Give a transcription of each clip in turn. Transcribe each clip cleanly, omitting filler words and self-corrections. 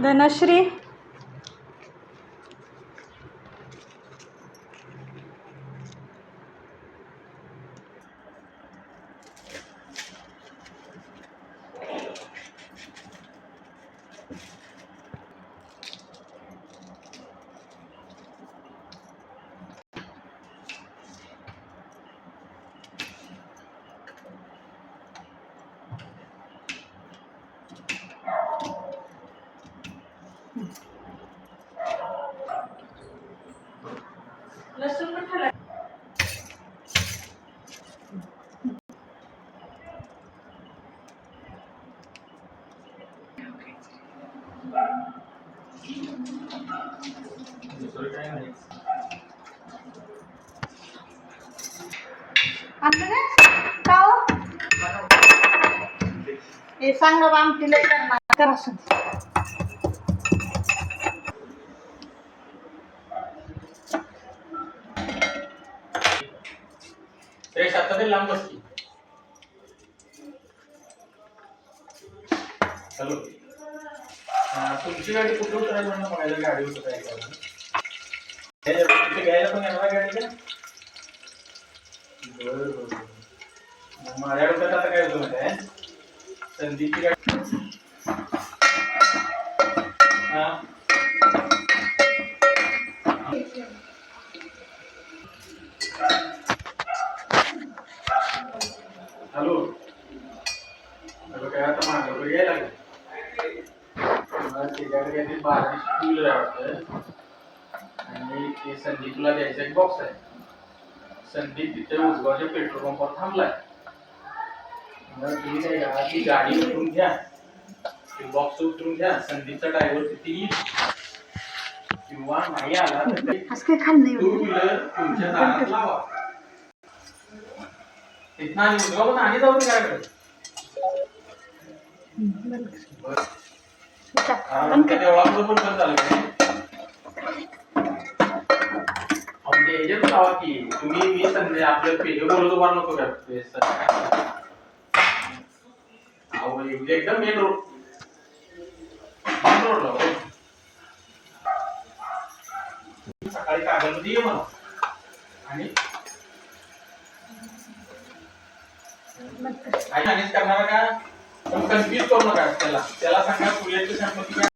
धनश्री लसूण पण खाला हे सांगा बा आमची लई करा लांब बसली. हॅलो, तुमची गाडी कुठे उतरायची म्हणून बघायला गाडी उतरायची घ्यायला पण येणार गाडी का? बरोबर. माझ्या डोक्यात आता काय होतं माहिती आहे, संदीपची गाडी. हा हॅलो हॅलो, काय आता मागं यायला लागलं. त्याच्याकडे काहीतरी 12 टू व्हीलर आहे वाटतं, आणि ते संदीपला द्यायचा एक बॉक्स आहे. संदीप तिथे उजगावच्या पेट्रोल पंपावर थांबलाय. मग तुम्ही काय करा, ती गाडी उतरून घ्या, ते बॉक्स उतरून घ्या, संदीपचा ड्रायव्हर तिथे येईल, किंवा नाही आला तर टू व्हीलर तुमच्या दारात लावा. तिथं आणि उजगाव आणि जाऊ दे गाडीकडे. देवळाकडे पण बंद झालं काय? ह्याच्यात लावा की तुम्ही. मी संध्या आपलं पेज बोलतो फार नको का एकदम मेन रोड लावा. सकाळी कागदमध्ये ये मला, आणि मॅनेज करणार का? पण कन्फ्युज करू नका त्याला सांगा पुण्याची संपत्ती काय.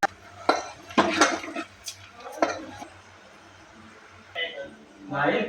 नाही